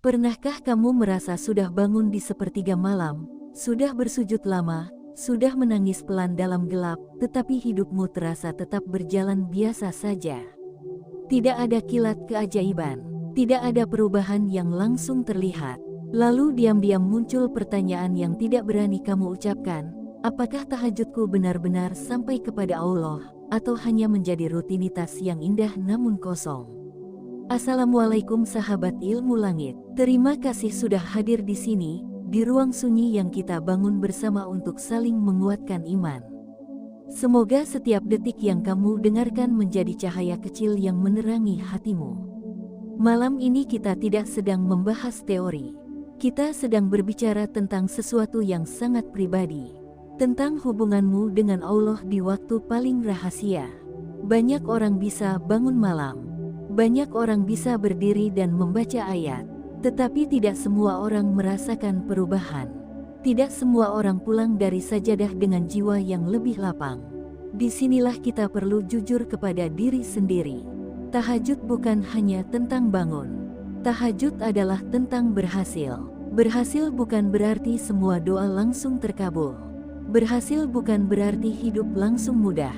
Pernahkah kamu merasa sudah bangun di sepertiga malam, sudah bersujud lama, sudah menangis pelan dalam gelap, tetapi hidupmu terasa tetap berjalan biasa saja? Tidak ada kilat keajaiban, tidak ada perubahan yang langsung terlihat. Lalu diam-diam muncul pertanyaan yang tidak berani kamu ucapkan, apakah tahajudku benar-benar sampai kepada Allah, atau hanya menjadi rutinitas yang indah namun kosong? Assalamualaikum sahabat ilmu langit, terima kasih sudah hadir di sini, di ruang sunyi yang kita bangun bersama untuk saling menguatkan iman. Semoga setiap detik yang kamu dengarkan menjadi cahaya kecil yang menerangi hatimu. Malam ini kita tidak sedang membahas teori. Kita sedang berbicara tentang sesuatu yang sangat pribadi. Tentang hubunganmu dengan Allah di waktu paling rahasia. Banyak orang bisa bangun malam. Banyak orang bisa berdiri dan membaca ayat. Tetapi tidak semua orang merasakan perubahan. Tidak semua orang pulang dari sajadah dengan jiwa yang lebih lapang. Disinilah kita perlu jujur kepada diri sendiri. Tahajud bukan hanya tentang bangun. Tahajud adalah tentang berhasil. Berhasil bukan berarti semua doa langsung terkabul. Berhasil bukan berarti hidup langsung mudah.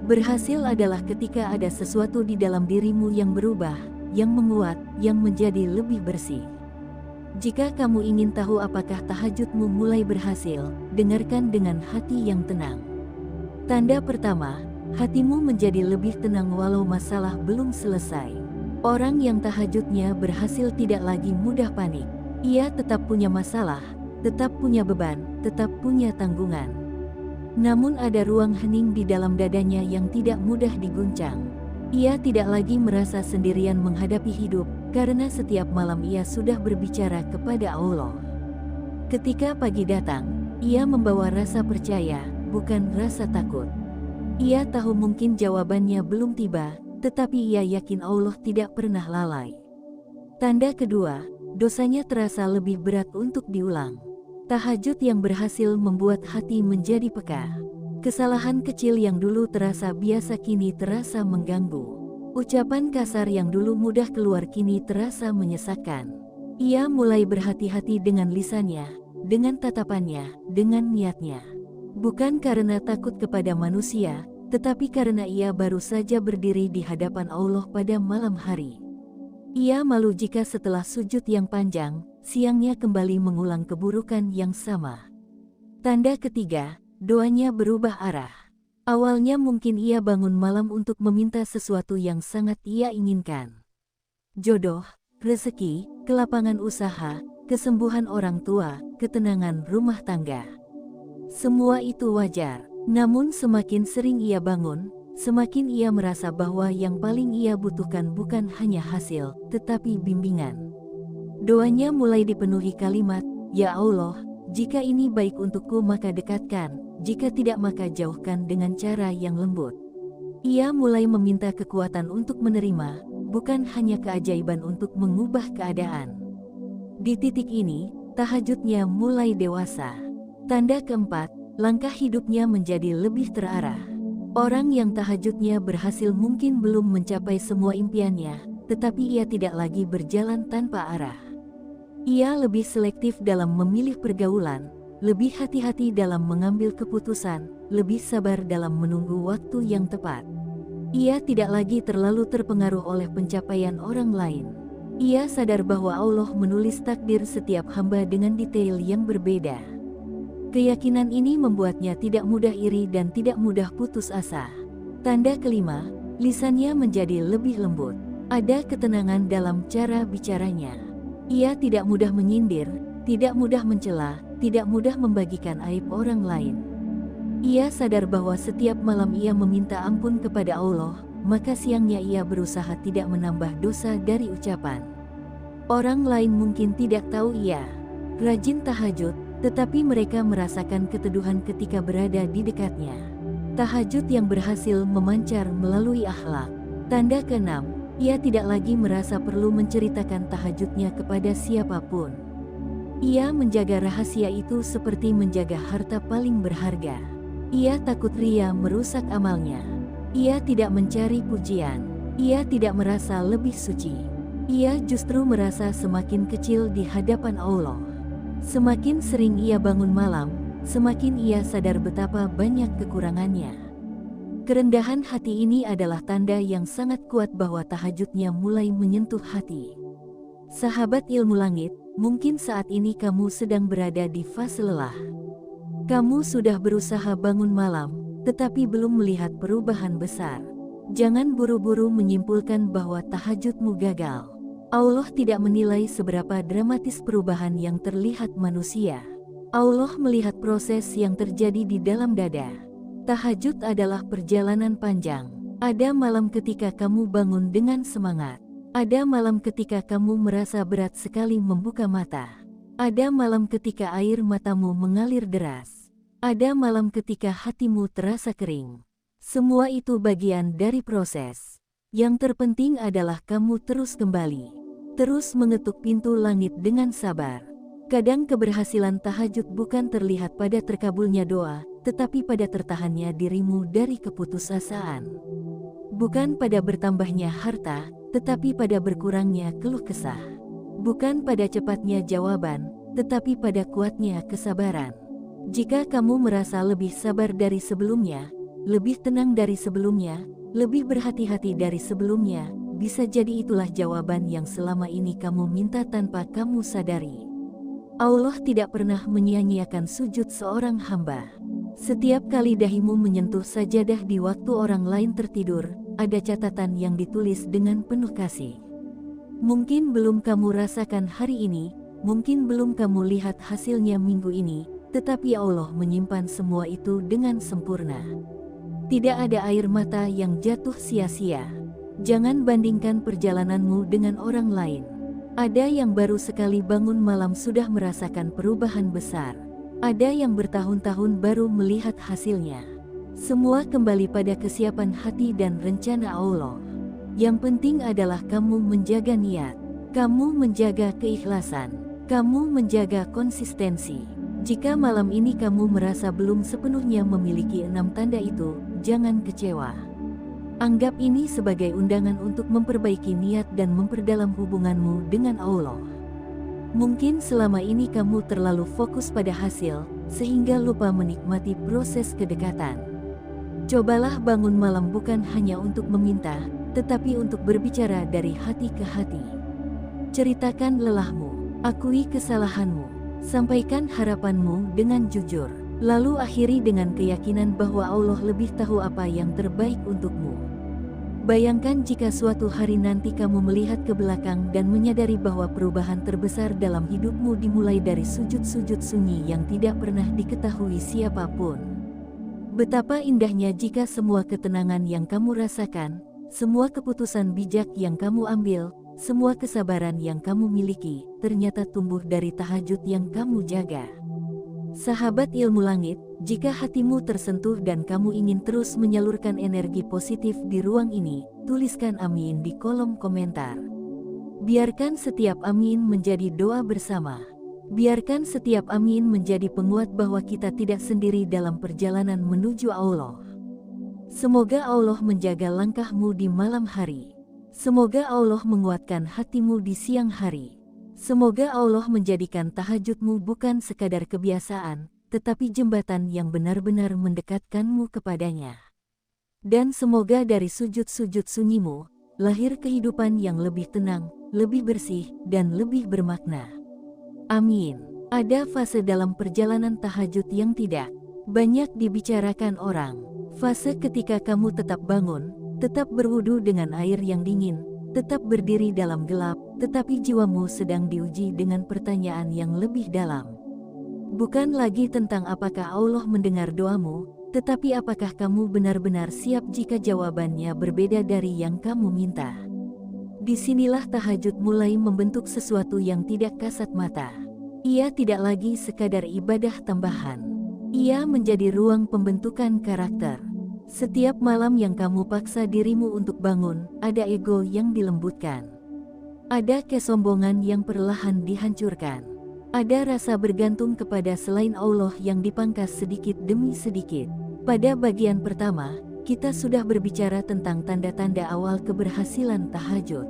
Berhasil adalah ketika ada sesuatu di dalam dirimu yang berubah, yang menguat, yang menjadi lebih bersih. Jika kamu ingin tahu apakah tahajudmu mulai berhasil, dengarkan dengan hati yang tenang. Tanda pertama, hatimu menjadi lebih tenang walau masalah belum selesai. Orang yang tahajudnya berhasil tidak lagi mudah panik. Ia tetap punya masalah, tetap punya beban, tetap punya tanggungan. Namun ada ruang hening di dalam dadanya yang tidak mudah diguncang. Ia tidak lagi merasa sendirian menghadapi hidup, karena setiap malam ia sudah berbicara kepada Allah. Ketika pagi datang, ia membawa rasa percaya, bukan rasa takut. Ia tahu mungkin jawabannya belum tiba, tetapi ia yakin Allah tidak pernah lalai. Tanda kedua, dosanya terasa lebih berat untuk diulang. Tahajud yang berhasil membuat hati menjadi peka. Kesalahan kecil yang dulu terasa biasa kini terasa mengganggu. Ucapan kasar yang dulu mudah keluar kini terasa menyesakkan. Ia mulai berhati-hati dengan lisannya, dengan tatapannya, dengan niatnya. Bukan karena takut kepada manusia, tetapi karena ia baru saja berdiri di hadapan Allah pada malam hari. Ia malu jika setelah sujud yang panjang, siangnya kembali mengulang keburukan yang sama. Tanda ketiga, doanya berubah arah. Awalnya mungkin ia bangun malam untuk meminta sesuatu yang sangat ia inginkan. Jodoh, rezeki, kelapangan usaha, kesembuhan orang tua, ketenangan rumah tangga. Semua itu wajar, namun semakin sering ia bangun, semakin ia merasa bahwa yang paling ia butuhkan bukan hanya hasil, tetapi bimbingan. Doanya mulai dipenuhi kalimat, "Ya Allah, jika ini baik untukku maka dekatkan, jika tidak maka jauhkan dengan cara yang lembut." Ia mulai meminta kekuatan untuk menerima, bukan hanya keajaiban untuk mengubah keadaan. Di titik ini, tahajudnya mulai dewasa. Tanda keempat, langkah hidupnya menjadi lebih terarah. Orang yang tahajudnya berhasil mungkin belum mencapai semua impiannya, tetapi ia tidak lagi berjalan tanpa arah. Ia lebih selektif dalam memilih pergaulan, lebih hati-hati dalam mengambil keputusan, lebih sabar dalam menunggu waktu yang tepat. Ia tidak lagi terlalu terpengaruh oleh pencapaian orang lain. Ia sadar bahwa Allah menulis takdir setiap hamba dengan detail yang berbeda. Keyakinan ini membuatnya tidak mudah iri dan tidak mudah putus asa. Tanda kelima, lisannya menjadi lebih lembut. Ada ketenangan dalam cara bicaranya. Ia tidak mudah menyindir, tidak mudah mencela, tidak mudah membagikan aib orang lain. Ia sadar bahwa setiap malam ia meminta ampun kepada Allah, maka siangnya ia berusaha tidak menambah dosa dari ucapan. Orang lain mungkin tidak tahu ia rajin tahajud, tetapi mereka merasakan keteduhan ketika berada di dekatnya. Tahajud yang berhasil memancar melalui akhlak. Tanda keenam, ia tidak lagi merasa perlu menceritakan tahajudnya kepada siapapun. Ia menjaga rahasia itu seperti menjaga harta paling berharga. Ia takut ria merusak amalnya. Ia tidak mencari pujian. Ia tidak merasa lebih suci. Ia justru merasa semakin kecil di hadapan Allah. Semakin sering ia bangun malam, semakin ia sadar betapa banyak kekurangannya. Kerendahan hati ini adalah tanda yang sangat kuat bahwa tahajudnya mulai menyentuh hati. Sahabat ilmu langit, mungkin saat ini kamu sedang berada di fase lelah. Kamu sudah berusaha bangun malam, tetapi belum melihat perubahan besar. Jangan buru-buru menyimpulkan bahwa tahajudmu gagal. Allah tidak menilai seberapa dramatis perubahan yang terlihat manusia. Allah melihat proses yang terjadi di dalam dada. Tahajud adalah perjalanan panjang. Ada malam ketika kamu bangun dengan semangat. Ada malam ketika kamu merasa berat sekali membuka mata. Ada malam ketika air matamu mengalir deras. Ada malam ketika hatimu terasa kering. Semua itu bagian dari proses. Yang terpenting adalah kamu terus kembali. Terus mengetuk pintu langit dengan sabar. Kadang keberhasilan tahajud bukan terlihat pada terkabulnya doa, tetapi pada tertahannya dirimu dari keputusasaan. Bukan pada bertambahnya harta, tetapi pada berkurangnya keluh kesah. Bukan pada cepatnya jawaban, tetapi pada kuatnya kesabaran. Jika kamu merasa lebih sabar dari sebelumnya, lebih tenang dari sebelumnya, lebih berhati-hati dari sebelumnya, bisa jadi itulah jawaban yang selama ini kamu minta tanpa kamu sadari. Allah tidak pernah menyia-nyiakan sujud seorang hamba. Setiap kali dahimu menyentuh sajadah di waktu orang lain tertidur, ada catatan yang ditulis dengan penuh kasih. Mungkin belum kamu rasakan hari ini, mungkin belum kamu lihat hasilnya minggu ini, tetapi Allah menyimpan semua itu dengan sempurna. Tidak ada air mata yang jatuh sia-sia. Jangan bandingkan perjalananmu dengan orang lain. Ada yang baru sekali bangun malam sudah merasakan perubahan besar. Ada yang bertahun-tahun baru melihat hasilnya. Semua kembali pada kesiapan hati dan rencana Allah. Yang penting adalah kamu menjaga niat, kamu menjaga keikhlasan, kamu menjaga konsistensi. Jika malam ini kamu merasa belum sepenuhnya memiliki 6 tanda itu, jangan kecewa. Anggap ini sebagai undangan untuk memperbaiki niat dan memperdalam hubunganmu dengan Allah. Mungkin selama ini kamu terlalu fokus pada hasil, sehingga lupa menikmati proses kedekatan. Cobalah bangun malam bukan hanya untuk meminta, tetapi untuk berbicara dari hati ke hati. Ceritakan lelahmu, akui kesalahanmu, sampaikan harapanmu dengan jujur. Lalu akhiri dengan keyakinan bahwa Allah lebih tahu apa yang terbaik untukmu. Bayangkan jika suatu hari nanti kamu melihat ke belakang dan menyadari bahwa perubahan terbesar dalam hidupmu dimulai dari sujud-sujud sunyi yang tidak pernah diketahui siapapun. Betapa indahnya jika semua ketenangan yang kamu rasakan, semua keputusan bijak yang kamu ambil, semua kesabaran yang kamu miliki, ternyata tumbuh dari tahajud yang kamu jaga. Sahabat ilmu langit, jika hatimu tersentuh dan kamu ingin terus menyalurkan energi positif di ruang ini, tuliskan amin di kolom komentar. Biarkan setiap amin menjadi doa bersama. Biarkan setiap amin menjadi penguat bahwa kita tidak sendiri dalam perjalanan menuju Allah. Semoga Allah menjaga langkahmu di malam hari. Semoga Allah menguatkan hatimu di siang hari. Semoga Allah menjadikan tahajudmu bukan sekadar kebiasaan, tetapi jembatan yang benar-benar mendekatkanmu kepadanya. Dan semoga dari sujud-sujud sunyimu, lahir kehidupan yang lebih tenang, lebih bersih, dan lebih bermakna. Amin. Ada fase dalam perjalanan tahajud yang tidak banyak dibicarakan orang. Fase ketika kamu tetap bangun, tetap berwudu dengan air yang dingin, tetap berdiri dalam gelap, tetapi jiwamu sedang diuji dengan pertanyaan yang lebih dalam. Bukan lagi tentang apakah Allah mendengar doamu, tetapi apakah kamu benar-benar siap jika jawabannya berbeda dari yang kamu minta. Disinilah tahajud mulai membentuk sesuatu yang tidak kasat mata. Ia tidak lagi sekadar ibadah tambahan. Ia menjadi ruang pembentukan karakter. Setiap malam yang kamu paksa dirimu untuk bangun, ada ego yang dilembutkan. Ada kesombongan yang perlahan dihancurkan. Ada rasa bergantung kepada selain Allah yang dipangkas sedikit demi sedikit. Pada bagian pertama, kita sudah berbicara tentang tanda-tanda awal keberhasilan tahajud.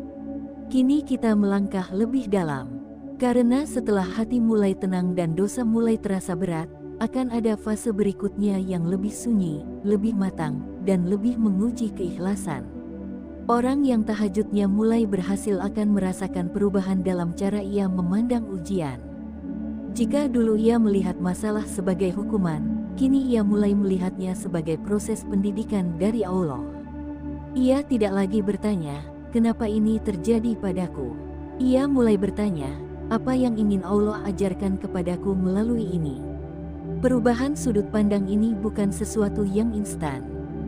Kini kita melangkah lebih dalam. Karena setelah hati mulai tenang dan dosa mulai terasa berat, akan ada fase berikutnya yang lebih sunyi, lebih matang, dan lebih menguji keikhlasan. Orang yang tahajudnya mulai berhasil akan merasakan perubahan dalam cara ia memandang ujian. Jika dulu ia melihat masalah sebagai hukuman, kini ia mulai melihatnya sebagai proses pendidikan dari Allah. Ia tidak lagi bertanya, "Kenapa ini terjadi padaku?" Ia mulai bertanya, "Apa yang ingin Allah ajarkan kepadaku melalui ini?" Perubahan sudut pandang ini bukan sesuatu yang instan.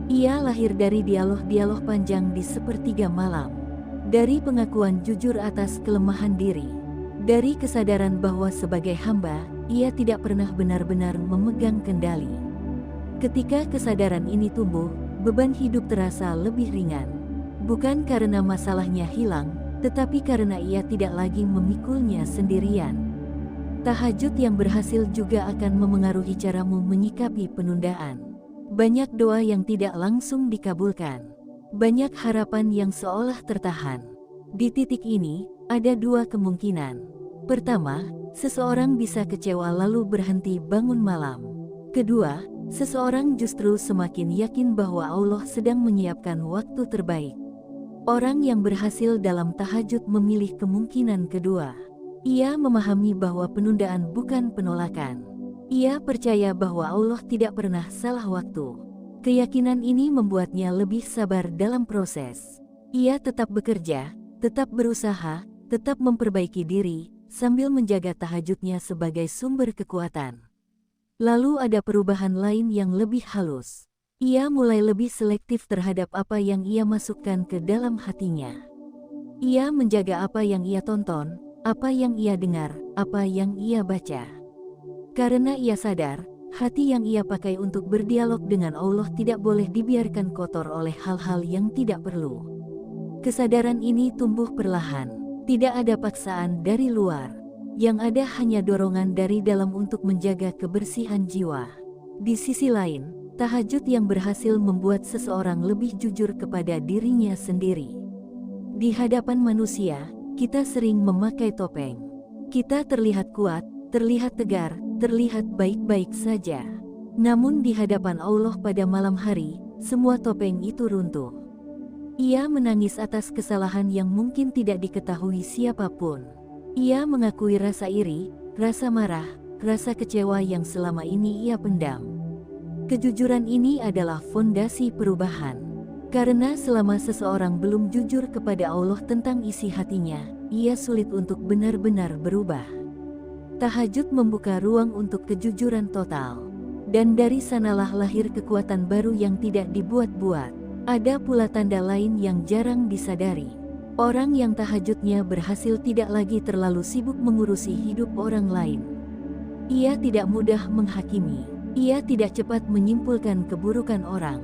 Ia lahir dari dialog-dialog panjang di sepertiga malam. Dari pengakuan jujur atas kelemahan diri. Dari kesadaran bahwa sebagai hamba, ia tidak pernah benar-benar memegang kendali. Ketika kesadaran ini tumbuh, beban hidup terasa lebih ringan. Bukan karena masalahnya hilang, tetapi karena ia tidak lagi memikulnya sendirian. Tahajud yang berhasil juga akan memengaruhi caramu menyikapi penundaan. Banyak doa yang tidak langsung dikabulkan. Banyak harapan yang seolah tertahan. Di titik ini, ada dua kemungkinan. Pertama, seseorang bisa kecewa lalu berhenti bangun malam. Kedua, seseorang justru semakin yakin bahwa Allah sedang menyiapkan waktu terbaik. Orang yang berhasil dalam tahajud memilih kemungkinan kedua. Ia memahami bahwa penundaan bukan penolakan. Ia percaya bahwa Allah tidak pernah salah waktu. Keyakinan ini membuatnya lebih sabar dalam proses. Ia tetap bekerja, tetap berusaha, tetap memperbaiki diri, sambil menjaga tahajudnya sebagai sumber kekuatan. Lalu ada perubahan lain yang lebih halus. Ia mulai lebih selektif terhadap apa yang ia masukkan ke dalam hatinya. Ia menjaga apa yang ia tonton, apa yang ia dengar, apa yang ia baca. Karena ia sadar, hati yang ia pakai untuk berdialog dengan Allah tidak boleh dibiarkan kotor oleh hal-hal yang tidak perlu. Kesadaran ini tumbuh perlahan, tidak ada paksaan dari luar. Yang ada hanya dorongan dari dalam untuk menjaga kebersihan jiwa. Di sisi lain, tahajud yang berhasil membuat seseorang lebih jujur kepada dirinya sendiri. Di hadapan manusia, kita sering memakai topeng. Kita terlihat kuat, terlihat tegar, terlihat baik-baik saja. Namun di hadapan Allah pada malam hari, semua topeng itu runtuh. Ia menangis atas kesalahan yang mungkin tidak diketahui siapapun. Ia mengakui rasa iri, rasa marah, rasa kecewa yang selama ini ia pendam. Kejujuran ini adalah fondasi perubahan. Karena selama seseorang belum jujur kepada Allah tentang isi hatinya, ia sulit untuk benar-benar berubah. Tahajud membuka ruang untuk kejujuran total. Dan dari sanalah lahir kekuatan baru yang tidak dibuat-buat. Ada pula tanda lain yang jarang disadari. Orang yang tahajudnya berhasil tidak lagi terlalu sibuk mengurusi hidup orang lain. Ia tidak mudah menghakimi. Ia tidak cepat menyimpulkan keburukan orang.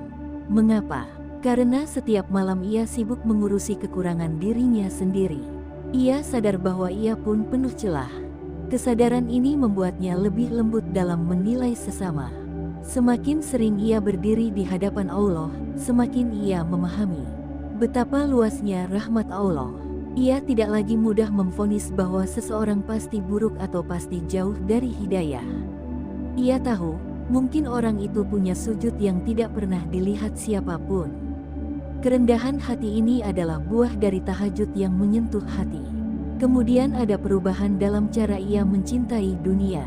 Mengapa? Karena setiap malam ia sibuk mengurusi kekurangan dirinya sendiri. Ia sadar bahwa ia pun penuh celah. Kesadaran ini membuatnya lebih lembut dalam menilai sesama. Semakin sering ia berdiri di hadapan Allah, semakin ia memahami betapa luasnya rahmat Allah. Ia tidak lagi mudah memvonis bahwa seseorang pasti buruk atau pasti jauh dari hidayah. Ia tahu, mungkin orang itu punya sujud yang tidak pernah dilihat siapapun. Kerendahan hati ini adalah buah dari tahajud yang menyentuh hati. Kemudian ada perubahan dalam cara ia mencintai dunia.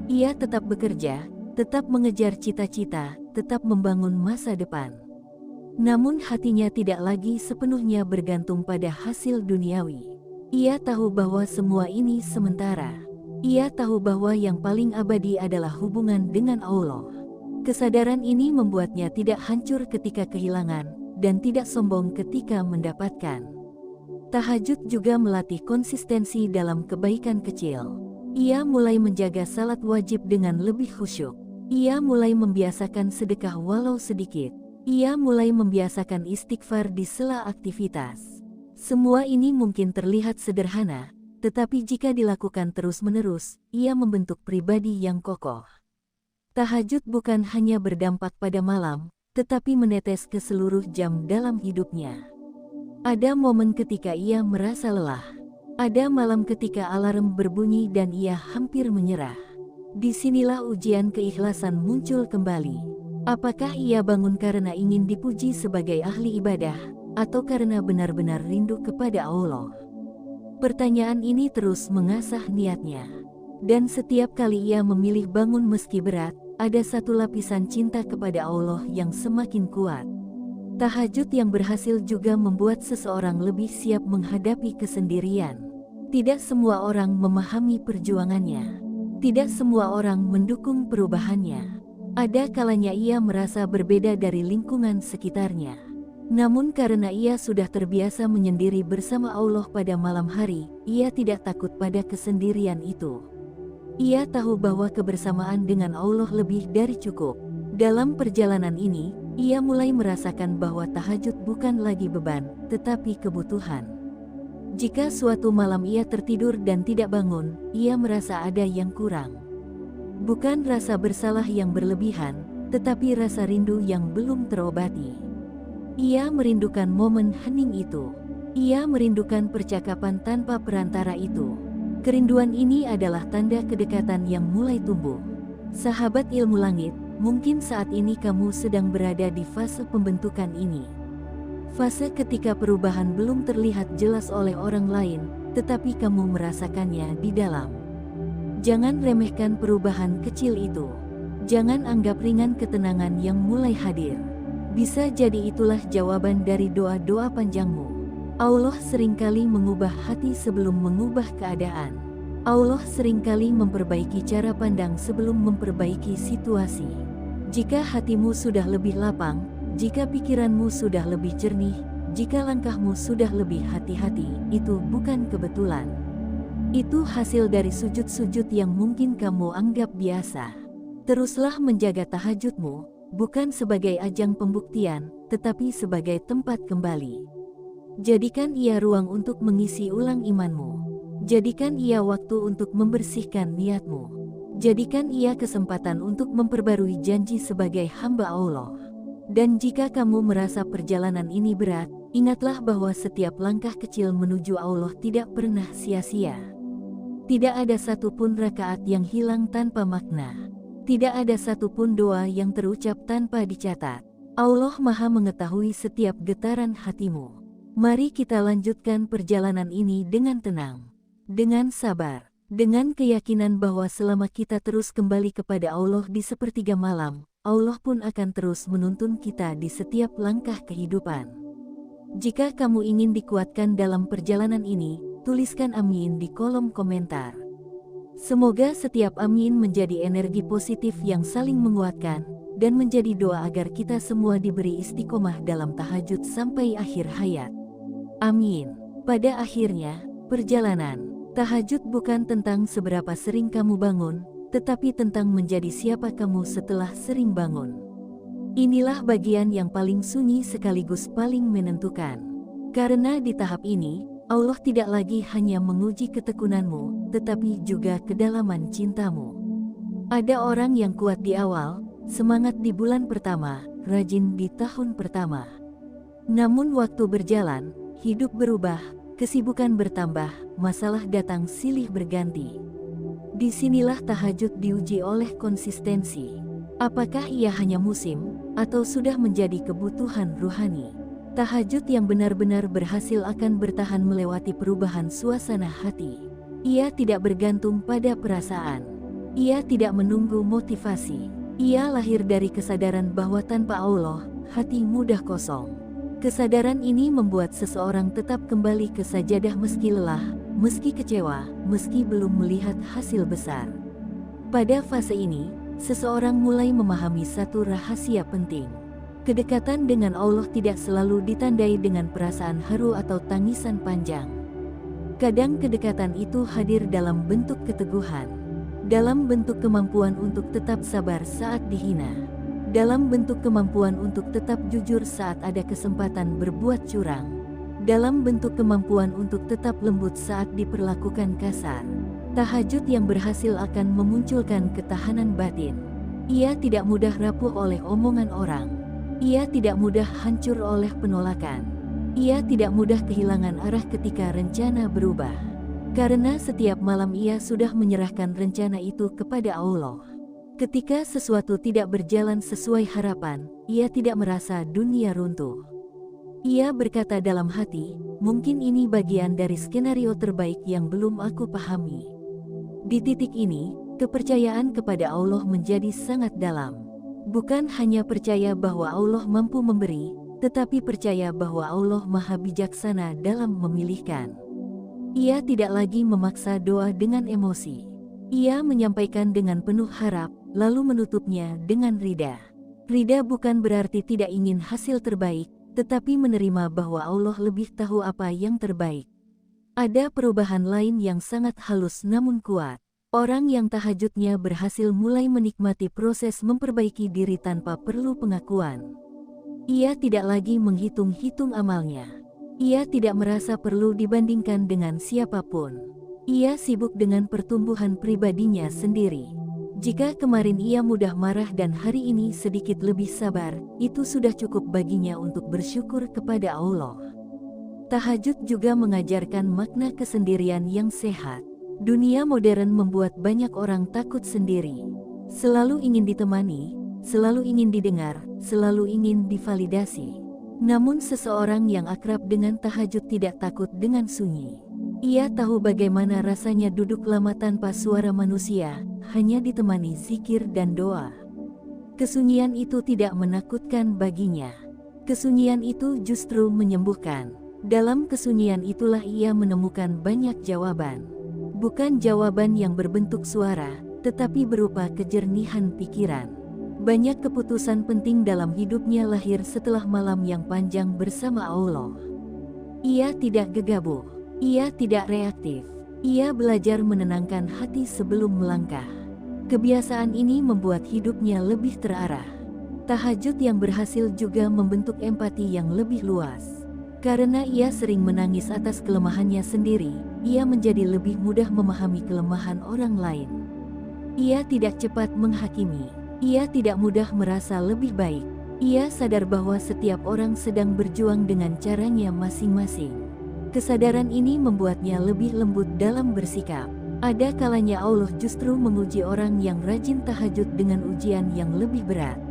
Ia tetap bekerja, tetap mengejar cita-cita, tetap membangun masa depan. Namun hatinya tidak lagi sepenuhnya bergantung pada hasil duniawi. Ia tahu bahwa semua ini sementara. Ia tahu bahwa yang paling abadi adalah hubungan dengan Allah. Kesadaran ini membuatnya tidak hancur ketika kehilangan, dan tidak sombong ketika mendapatkan. Tahajud juga melatih konsistensi dalam kebaikan kecil. Ia mulai menjaga salat wajib dengan lebih khusyuk. Ia mulai membiasakan sedekah walau sedikit. Ia mulai membiasakan istighfar di sela aktivitas. Semua ini mungkin terlihat sederhana, tetapi jika dilakukan terus-menerus, ia membentuk pribadi yang kokoh. Tahajud bukan hanya berdampak pada malam, tetapi menetes ke seluruh jam dalam hidupnya. Ada momen ketika ia merasa lelah. Ada malam ketika alarm berbunyi dan ia hampir menyerah. Disinilah ujian keikhlasan muncul kembali. Apakah ia bangun karena ingin dipuji sebagai ahli ibadah, atau karena benar-benar rindu kepada Allah? Pertanyaan ini terus mengasah niatnya. Dan setiap kali ia memilih bangun meski berat, ada satu lapisan cinta kepada Allah yang semakin kuat. Tahajud yang berhasil juga membuat seseorang lebih siap menghadapi kesendirian. Tidak semua orang memahami perjuangannya. Tidak semua orang mendukung perubahannya. Ada kalanya ia merasa berbeda dari lingkungan sekitarnya. Namun karena ia sudah terbiasa menyendiri bersama Allah pada malam hari, ia tidak takut pada kesendirian itu. Ia tahu bahwa kebersamaan dengan Allah lebih dari cukup. Dalam perjalanan ini, ia mulai merasakan bahwa tahajud bukan lagi beban, tetapi kebutuhan. Jika suatu malam ia tertidur dan tidak bangun, ia merasa ada yang kurang. Bukan rasa bersalah yang berlebihan, tetapi rasa rindu yang belum terobati. Ia merindukan momen hening itu. Ia merindukan percakapan tanpa perantara itu. Kerinduan ini adalah tanda kedekatan yang mulai tumbuh. Sahabat ilmu langit, mungkin saat ini kamu sedang berada di fase pembentukan ini. Fase ketika perubahan belum terlihat jelas oleh orang lain, tetapi kamu merasakannya di dalam. Jangan remehkan perubahan kecil itu. Jangan anggap ringan ketenangan yang mulai hadir. Bisa jadi itulah jawaban dari doa-doa panjangmu. Allah seringkali mengubah hati sebelum mengubah keadaan. Allah seringkali memperbaiki cara pandang sebelum memperbaiki situasi. Jika hatimu sudah lebih lapang, jika pikiranmu sudah lebih jernih, jika langkahmu sudah lebih hati-hati, itu bukan kebetulan. Itu hasil dari sujud-sujud yang mungkin kamu anggap biasa. Teruslah menjaga tahajudmu, bukan sebagai ajang pembuktian, tetapi sebagai tempat kembali. Jadikan ia ruang untuk mengisi ulang imanmu. Jadikan ia waktu untuk membersihkan niatmu. Jadikan ia kesempatan untuk memperbarui janji sebagai hamba Allah. Dan jika kamu merasa perjalanan ini berat, ingatlah bahwa setiap langkah kecil menuju Allah tidak pernah sia-sia. Tidak ada satupun rakaat yang hilang tanpa makna. Tidak ada satupun doa yang terucap tanpa dicatat. Allah Maha mengetahui setiap getaran hatimu. Mari kita lanjutkan perjalanan ini dengan tenang, dengan sabar, dengan keyakinan bahwa selama kita terus kembali kepada Allah di sepertiga malam, Allah pun akan terus menuntun kita di setiap langkah kehidupan. Jika kamu ingin dikuatkan dalam perjalanan ini, tuliskan amin di kolom komentar. Semoga setiap amin menjadi energi positif yang saling menguatkan, dan menjadi doa agar kita semua diberi istiqomah dalam tahajud sampai akhir hayat. Amin. Pada akhirnya, perjalanan tahajud bukan tentang seberapa sering kamu bangun, tetapi tentang menjadi siapa kamu setelah sering bangun. Inilah bagian yang paling sunyi sekaligus paling menentukan. Karena di tahap ini, Allah tidak lagi hanya menguji ketekunanmu, tetapi juga kedalaman cintamu. Ada orang yang kuat di awal, semangat di bulan pertama, rajin di tahun pertama. Namun waktu berjalan, hidup berubah, kesibukan bertambah, masalah datang silih berganti. Disinilah tahajud diuji oleh konsistensi. Apakah ia hanya musim, atau sudah menjadi kebutuhan ruhani? Tahajud yang benar-benar berhasil akan bertahan melewati perubahan suasana hati. Ia tidak bergantung pada perasaan. Ia tidak menunggu motivasi. Ia lahir dari kesadaran bahwa tanpa Allah, hati mudah kosong. Kesadaran ini membuat seseorang tetap kembali ke sajadah meski lelah, meski kecewa, meski belum melihat hasil besar. Pada fase ini, seseorang mulai memahami satu rahasia penting. Kedekatan dengan Allah tidak selalu ditandai dengan perasaan haru atau tangisan panjang. Kadang kedekatan itu hadir dalam bentuk keteguhan, dalam bentuk kemampuan untuk tetap sabar saat dihina, dalam bentuk kemampuan untuk tetap jujur saat ada kesempatan berbuat curang, dalam bentuk kemampuan untuk tetap lembut saat diperlakukan kasar. Tahajud yang berhasil akan memunculkan ketahanan batin. Ia tidak mudah rapuh oleh omongan orang. Ia tidak mudah hancur oleh penolakan. Ia tidak mudah kehilangan arah ketika rencana berubah. Karena setiap malam ia sudah menyerahkan rencana itu kepada Allah. Ketika sesuatu tidak berjalan sesuai harapan, ia tidak merasa dunia runtuh. Ia berkata dalam hati, mungkin ini bagian dari skenario terbaik yang belum aku pahami. Di titik ini, kepercayaan kepada Allah menjadi sangat dalam. Bukan hanya percaya bahwa Allah mampu memberi, tetapi percaya bahwa Allah Maha Bijaksana dalam memilihkan. Ia tidak lagi memaksa doa dengan emosi. Ia menyampaikan dengan penuh harap, lalu menutupnya dengan rida. Rida bukan berarti tidak ingin hasil terbaik, tetapi menerima bahwa Allah lebih tahu apa yang terbaik. Ada perubahan lain yang sangat halus namun kuat. Orang yang tahajudnya berhasil mulai menikmati proses memperbaiki diri tanpa perlu pengakuan. Ia tidak lagi menghitung-hitung amalnya. Ia tidak merasa perlu dibandingkan dengan siapapun. Ia sibuk dengan pertumbuhan pribadinya sendiri. Jika kemarin ia mudah marah dan hari ini sedikit lebih sabar, itu sudah cukup baginya untuk bersyukur kepada Allah. Tahajud juga mengajarkan makna kesendirian yang sehat. Dunia modern membuat banyak orang takut sendiri. Selalu ingin ditemani, selalu ingin didengar, selalu ingin divalidasi. Namun seseorang yang akrab dengan tahajud tidak takut dengan sunyi. Ia tahu bagaimana rasanya duduk lama tanpa suara manusia, hanya ditemani zikir dan doa. Kesunyian itu tidak menakutkan baginya. Kesunyian itu justru menyembuhkan. Dalam kesunyian itulah ia menemukan banyak jawaban. Bukan jawaban yang berbentuk suara, tetapi berupa kejernihan pikiran. Banyak keputusan penting dalam hidupnya lahir setelah malam yang panjang bersama Allah. Ia tidak gegabah, ia tidak reaktif. Ia belajar menenangkan hati sebelum melangkah. Kebiasaan ini membuat hidupnya lebih terarah. Tahajud yang berhasil juga membentuk empati yang lebih luas. Karena ia sering menangis atas kelemahannya sendiri, ia menjadi lebih mudah memahami kelemahan orang lain. Ia tidak cepat menghakimi. Ia tidak mudah merasa lebih baik. Ia sadar bahwa setiap orang sedang berjuang dengan caranya masing-masing. Kesadaran ini membuatnya lebih lembut dalam bersikap. Ada kalanya Allah justru menguji orang yang rajin tahajud dengan ujian yang lebih berat.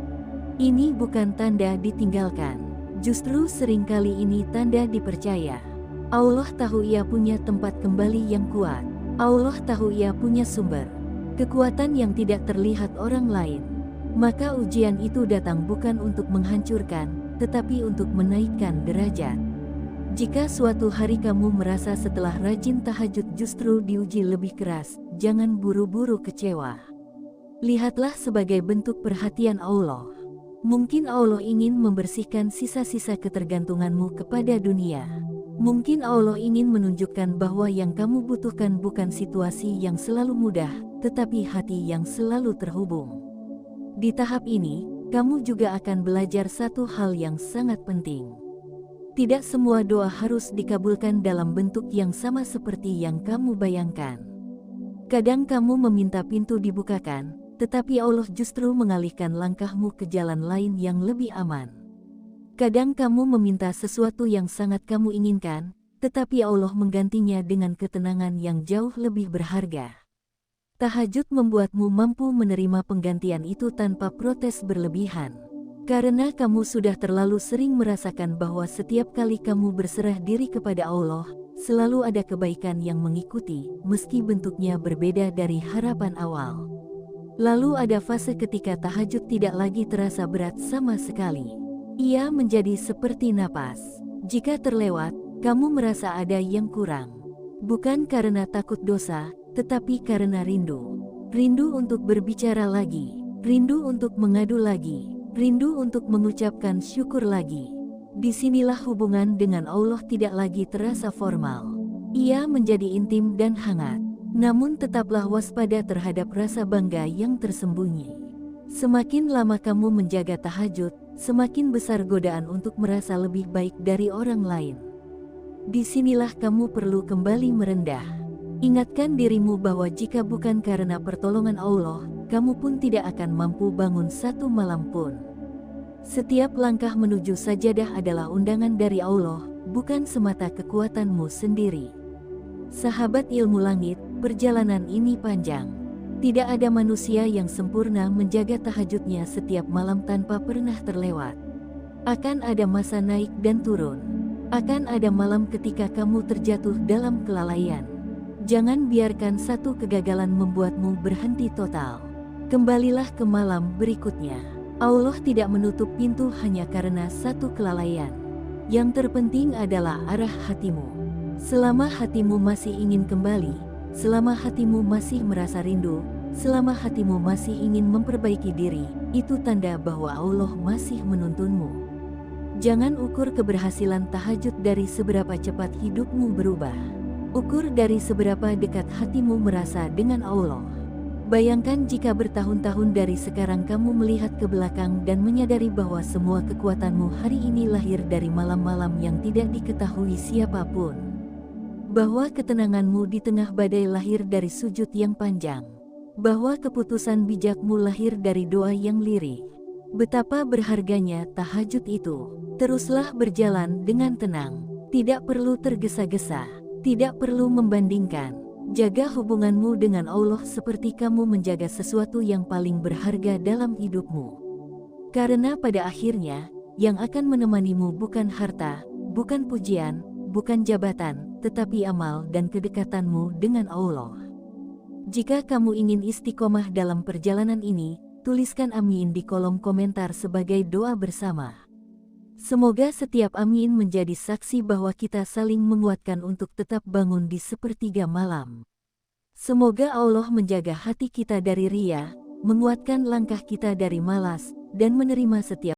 Ini bukan tanda ditinggalkan. Justru seringkali ini tanda dipercaya. Allah tahu ia punya tempat kembali yang kuat. Allah tahu ia punya sumber kekuatan yang tidak terlihat orang lain. Maka ujian itu datang bukan untuk menghancurkan, tetapi untuk menaikkan derajat. Jika suatu hari kamu merasa setelah rajin tahajud justru diuji lebih keras, jangan buru-buru kecewa. Lihatlah sebagai bentuk perhatian Allah. Mungkin Allah ingin membersihkan sisa-sisa ketergantunganmu kepada dunia. Mungkin Allah ingin menunjukkan bahwa yang kamu butuhkan bukan situasi yang selalu mudah, tetapi hati yang selalu terhubung. Di tahap ini, kamu juga akan belajar satu hal yang sangat penting. Tidak semua doa harus dikabulkan dalam bentuk yang sama seperti yang kamu bayangkan. Kadang kamu meminta pintu dibukakan, tetapi Allah justru mengalihkan langkahmu ke jalan lain yang lebih aman. Kadang kamu meminta sesuatu yang sangat kamu inginkan, tetapi Allah menggantinya dengan ketenangan yang jauh lebih berharga. Tahajud membuatmu mampu menerima penggantian itu tanpa protes berlebihan. Karena kamu sudah terlalu sering merasakan bahwa setiap kali kamu berserah diri kepada Allah, selalu ada kebaikan yang mengikuti, meski bentuknya berbeda dari harapan awal. Lalu ada fase ketika tahajud tidak lagi terasa berat sama sekali. Ia menjadi seperti napas. Jika terlewat, kamu merasa ada yang kurang. Bukan karena takut dosa, tetapi karena rindu. Rindu untuk berbicara lagi, rindu untuk mengadu lagi, rindu untuk mengucapkan syukur lagi. Disinilah hubungan dengan Allah tidak lagi terasa formal. Ia menjadi intim dan hangat. Namun tetaplah waspada terhadap rasa bangga yang tersembunyi. Semakin lama kamu menjaga tahajud, semakin besar godaan untuk merasa lebih baik dari orang lain. Disinilah kamu perlu kembali merendah. Ingatkan dirimu bahwa jika bukan karena pertolongan Allah, kamu pun tidak akan mampu bangun satu malam pun. Setiap langkah menuju sajadah adalah undangan dari Allah, bukan semata kekuatanmu sendiri. Sahabat ilmu langit, perjalanan ini panjang. Tidak ada manusia yang sempurna menjaga tahajudnya setiap malam tanpa pernah terlewat. Akan ada masa naik dan turun. Akan ada malam ketika kamu terjatuh dalam kelalaian. Jangan biarkan satu kegagalan membuatmu berhenti total. Kembalilah ke malam berikutnya. Allah tidak menutup pintu hanya karena satu kelalaian. Yang terpenting adalah arah hatimu. Selama hatimu masih ingin kembali, selama hatimu masih merasa rindu, selama hatimu masih ingin memperbaiki diri, itu tanda bahwa Allah masih menuntunmu. Jangan ukur keberhasilan tahajud dari seberapa cepat hidupmu berubah. Ukur dari seberapa dekat hatimu merasa dengan Allah. Bayangkan jika bertahun-tahun dari sekarang kamu melihat ke belakang dan menyadari bahwa semua kekuatanmu hari ini lahir dari malam-malam yang tidak diketahui siapapun. Bahwa ketenanganmu di tengah badai lahir dari sujud yang panjang. Bahwa keputusan bijakmu lahir dari doa yang lirik. Betapa berharganya tahajud itu. Teruslah berjalan dengan tenang. Tidak perlu tergesa-gesa. Tidak perlu membandingkan. Jaga hubunganmu dengan Allah seperti kamu menjaga sesuatu yang paling berharga dalam hidupmu. Karena pada akhirnya, yang akan menemanimu bukan harta, bukan pujian, bukan jabatan, tetapi amal dan kedekatanmu dengan Allah. Jika kamu ingin istiqomah dalam perjalanan ini, tuliskan amin di kolom komentar sebagai doa bersama. Semoga setiap amin menjadi saksi bahwa kita saling menguatkan untuk tetap bangun di sepertiga malam. Semoga Allah menjaga hati kita dari ria, menguatkan langkah kita dari malas, dan menerima setiap